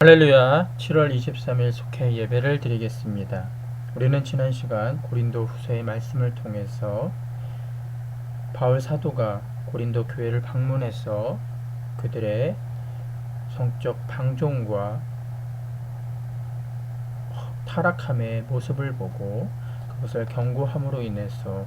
할렐루야. 7월 23일 속회 예배를 드리겠습니다. 우리는 지난 시간 고린도 후서의 말씀을 통해서 바울 사도가 고린도 교회를 방문해서 그들의 성적 방종과 타락함의 모습을 보고 그것을 경고함으로 인해서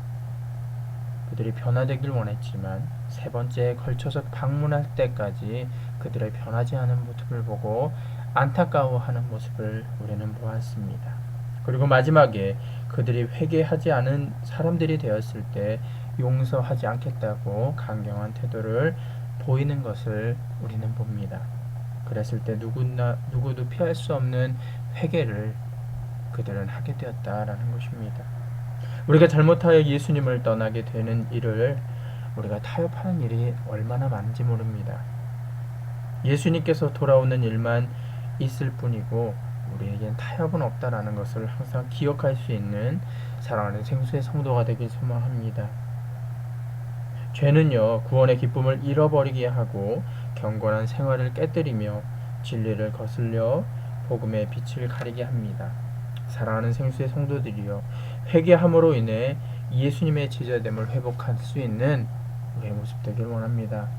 그들이 변화되길 원했지만 세 번째에 걸쳐서 방문할 때까지 그들의 변하지 않은 모습을 보고 안타까워하는 모습을 우리는 보았습니다. 그리고 마지막에 그들이 회개하지 않은 사람들이 되었을 때 용서하지 않겠다고 강경한 태도를 보이는 것을 우리는 봅니다. 그랬을 때 누구도 피할 수 없는 회개를 그들은 하게 되었다라는 것입니다. 우리가 잘못하여 예수님을 떠나게 되는 일을 우리가 타협하는 일이 얼마나 많은지 모릅니다. 예수님께서 돌아오는 일만 있을 뿐이고 우리에겐 타협은 없다라는 것을 항상 기억할 수 있는 사랑하는 생수의 성도가 되길 소망합니다. 죄는요, 구원의 기쁨을 잃어버리게 하고 경건한 생활을 깨뜨리며 진리를 거슬려 복음의 빛을 가리게 합니다. 사랑하는 생수의 성도들이여, 회개함으로 인해 예수님의 제자됨을 회복할 수 있는 우리의 모습 되길 원합니다.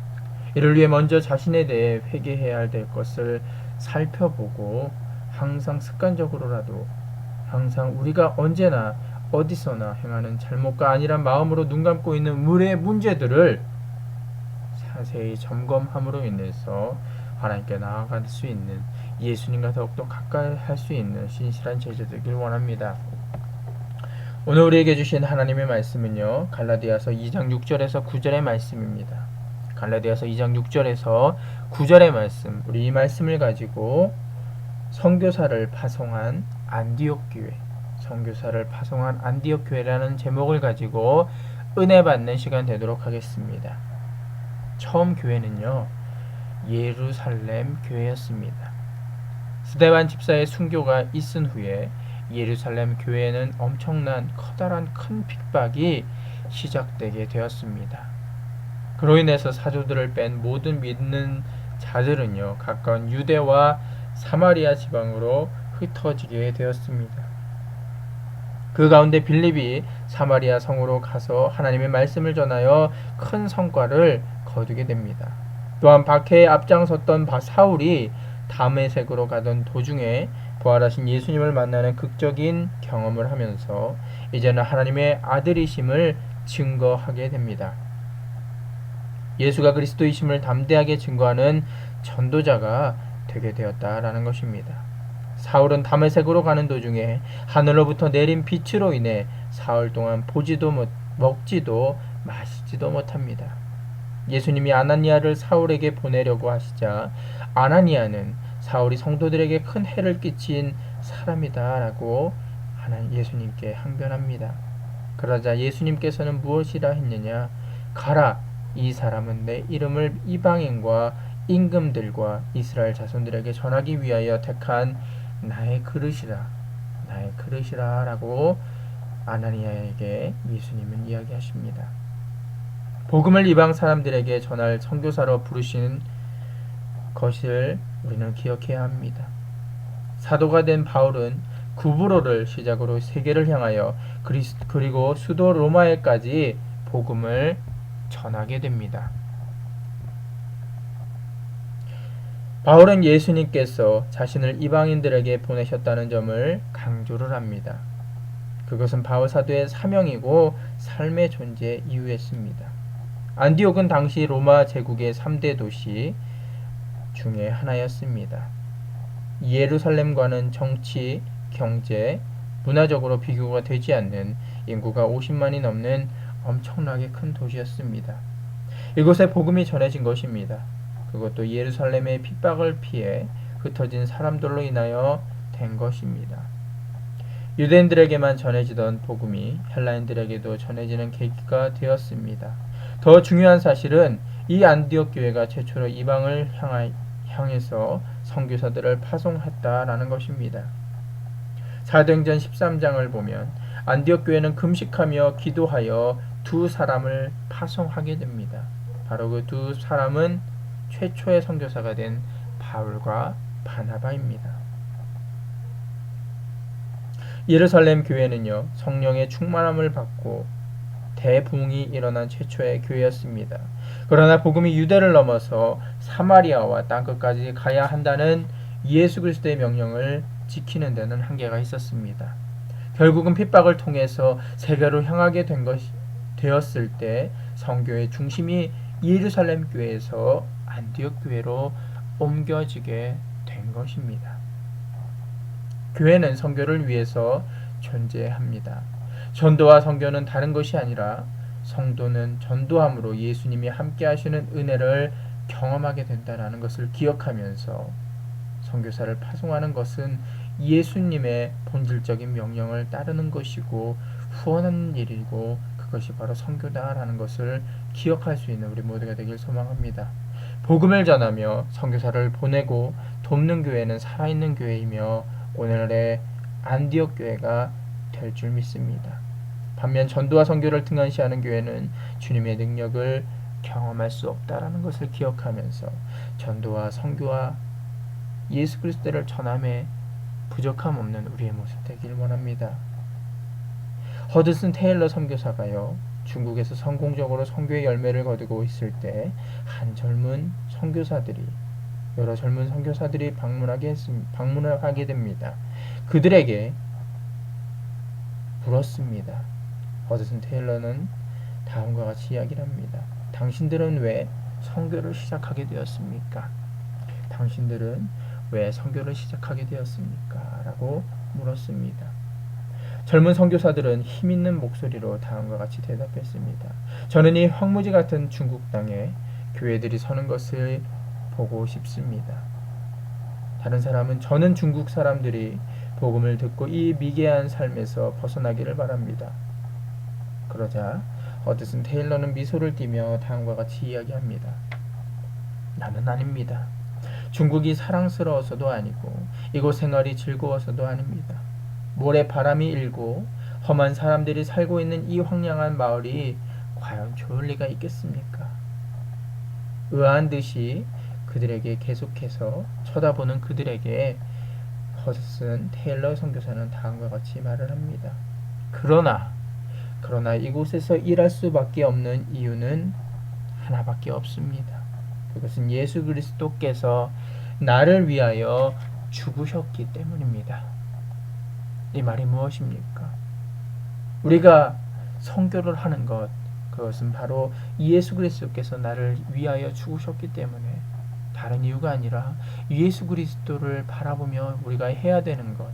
이를 위해 먼저 자신에 대해 회개해야 될 것을 살펴보고 항상 습관적으로라도 항상 우리가 언제나 어디서나 행하는 잘못과 아니란 마음으로 눈 감고 있는 우리의 문제들을 자세히 점검함으로 인해서 하나님께 나아갈 수 있는, 예수님과 더욱더 가까이 할 수 있는 신실한 제자 되길 원합니다. 오늘 우리에게 주신 하나님의 말씀은요, 갈라디아서 2장 6절에서 9절의 말씀입니다. 갈라디아서 2장 6절에서 9절의 말씀, 우리 이 말씀을 가지고 선교사를 파송한 안디옥 교회라는 제목을 가지고 은혜 받는 시간 되도록 하겠습니다. 처음 교회는요, 예루살렘 교회였습니다. 스데반 집사의 순교가 있은 후에 예루살렘 교회에는 엄청난 커다란 큰 핍박이 시작되게 되었습니다. 그로 인해서 사도들을 뺀 모든 믿는 자들은요, 가까운 유대와 사마리아 지방으로 흩어지게 되었습니다. 그 가운데 빌립이 사마리아 성으로 가서 하나님의 말씀을 전하여 큰 성과를 거두게 됩니다. 또한 박해에 앞장섰던 사울이 다메섹으로 가던 도중에 부활하신 예수님을 만나는 극적인 경험을 하면서 이제는 하나님의 아들이심을 증거하게 됩니다. 예수가 그리스도이심을 담대하게 증거하는 전도자가 되게 되었다라는 것입니다. 사울은 다메섹으로 가는 도중에 하늘로부터 내린 빛으로 인해 사흘 동안 보지도 먹지도 마시지도 못합니다. 예수님이 아나니아를 사울에게 보내려고 하시자 아나니아는 사울이 성도들에게 큰 해를 끼친 사람이다라고 예수님께 항변합니다. 그러자 예수님께서는 무엇이라 했느냐? 가라, 이 사람은 내 이름을 이방인과 임금들과 이스라엘 자손들에게 전하기 위하여 택한 나의 그릇이라 라고 아나니아에게 예수님은 이야기하십니다. 복음을 이방 사람들에게 전할 선교사로 부르신 것을 우리는 기억해야 합니다. 사도가 된 바울은 구브로를 시작으로 세계를 향하여 그리고 수도 로마에까지 복음을 전하게 됩니다. 바울은 예수님께서 자신을 이방인들에게 보내셨다는 점을 강조를 합니다. 그것은 바울 사도의 사명이고 삶의 존재 이유였습니다. 안디옥은 당시 로마 제국의 3대 도시 중에 하나였습니다. 예루살렘과는 정치, 경제, 문화적으로 비교가 되지 않는 인구가 50만이 넘는 엄청나게 큰 도시였습니다. 이곳에 복음이 전해진 것입니다. 그것도 예루살렘의 핍박을 피해 흩어진 사람들로 인하여 된 것입니다. 유대인들에게만 전해지던 복음이 헬라인들에게도 전해지는 계기가 되었습니다. 더 중요한 사실은 이 안디옥 교회가 최초로 이방을 향해서 선교사들을 파송했다라는 것입니다. 사도행전 13장을 보면 안디옥 교회는 금식하며 기도하여 두 사람을 파송하게 됩니다. 바로 그 두 사람은 최초의 선교사가 된 바울과 바나바입니다. 예루살렘 교회는요, 성령의 충만함을 받고 대부흥이 일어난 최초의 교회였습니다. 그러나 복음이 유대를 넘어서 사마리아와 땅끝까지 가야 한다는 예수 그리스도의 명령을 지키는 데는 한계가 있었습니다. 결국은 핍박을 통해서 세계로 향하게 되었을 때 성교의 중심이 예루살렘 교회에서 안디옥 교회로 옮겨지게 된 것입니다. 교회는 선교를 위해서 존재합니다. 전도와 선교는 다른 것이 아니라 성도는 전도함으로 예수님이 함께 하시는 은혜를 경험하게 된다는 것을 기억하면서 선교사를 파송하는 것은 예수님의 본질적인 명령을 따르는 것이고 후원하는 일이고 그것이 바로 선교다라는 것을 기억할 수 있는 우리 모두가 되길 소망합니다. 복음을 전하며 선교사를 보내고 돕는 교회는 살아있는 교회이며 오늘의 안디옥 교회가 될 줄 믿습니다. 반면 전도와 선교를 등한시하는 교회는 주님의 능력을 경험할 수 없다라는 것을 기억하면서 전도와 선교와 예수 그리스도를 전함에 부족함 없는 우리의 모습 되길 원합니다. 허드슨 테일러 선교사가요, 중국에서 성공적으로 선교의 열매를 거두고 있을 때 한 젊은 선교사들이 여러 젊은 선교사들이 방문하게 됩니다. 그들에게 물었습니다. 허드슨 테일러는 다음과 같이 이야기를 합니다. 당신들은 왜 선교를 시작하게 되었습니까? 당신들은 왜 선교를 시작하게 되었습니까? 라고 물었습니다. 젊은 선교사들은 힘있는 목소리로 다음과 같이 대답했습니다. 저는 이 황무지 같은 중국 땅에 교회들이 서는 것을 보고 싶습니다. 다른 사람은 저는 중국 사람들이 복음을 듣고 이 미개한 삶에서 벗어나기를 바랍니다. 그러자 허드슨 테일러는 미소를 띠며 다음과 같이 이야기합니다. 나는 아닙니다. 중국이 사랑스러워서도 아니고 이곳 생활이 즐거워서도 아닙니다. 모래 바람이 일고 험한 사람들이 살고 있는 이 황량한 마을이 과연 좋을 리가 있겠습니까? 의아한 듯이 그들에게 계속해서 쳐다보는 그들에게 허드슨 테일러 선교사는 다음과 같이 말을 합니다. 그러나 이곳에서 일할 수밖에 없는 이유는 하나밖에 없습니다. 그것은 예수 그리스도께서 나를 위하여 죽으셨기 때문입니다. 이 말이 무엇입니까? 우리가 선교를 하는 것, 그것은 바로 예수 그리스도께서 나를 위하여 죽으셨기 때문에 다른 이유가 아니라 예수 그리스도를 바라보며 우리가 해야 되는 것,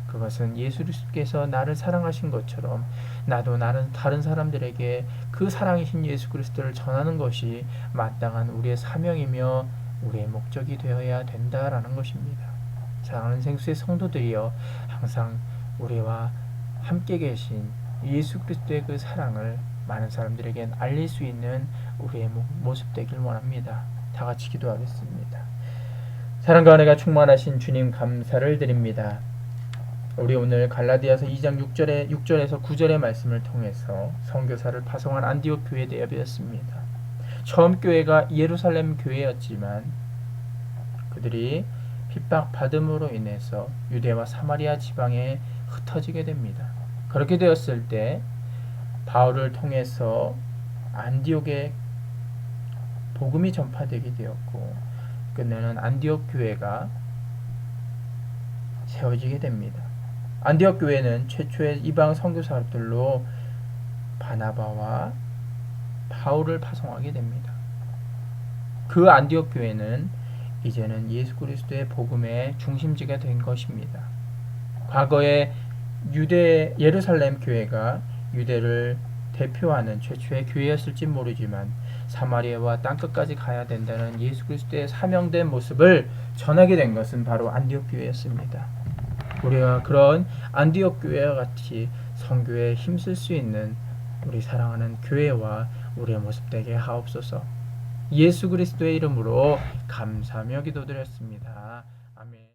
그것은 예수 그리스도께서 나를 사랑하신 것처럼 나도 다른 사람들에게 그 사랑이신 예수 그리스도를 전하는 것이 마땅한 우리의 사명이며 우리의 목적이 되어야 된다라는 것입니다. 사랑하는 생수의 성도들이여, 항상 우리와 함께 계신 예수 그리스도의 그 사랑을 많은 사람들에게 알릴 수 있는 우리의 모습 되길 원합니다. 다 같이 기도하겠습니다. 사랑과 은혜가 충만하신 주님, 감사를 드립니다. 우리 오늘 갈라디아서 2장 6절에서 9절의 말씀을 통해서 선교사를 파송한 안디옥 교회에 대해 배웠습니다. 처음 교회가 예루살렘 교회였지만 그들이 핍박받음으로 인해서 유대와 사마리아 지방에 흩어지게 됩니다. 그렇게 되었을 때 바울을 통해서 안디옥에 복음이 전파되게 되었고 끝내는 안디옥 교회가 세워지게 됩니다. 안디옥 교회는 최초의 이방 선교사들로 바나바와 바울을 파송하게 됩니다. 그 안디옥 교회는 이제는 예수 그리스도의 복음의 중심지가 된 것입니다. 과거에 예루살렘 교회가 유대를 대표하는 최초의 교회였을지 모르지만 사마리아와 땅끝까지 가야 된다는 예수 그리스도의 사명된 모습을 전하게 된 것은 바로 안디옥 교회였습니다. 우리가 그런 안디옥 교회와 같이 선교에 힘쓸 수 있는 우리 사랑하는 교회와 우리의 모습 되게 하옵소서. 예수 그리스도의 이름으로 감사하며 기도드렸습니다. 아멘.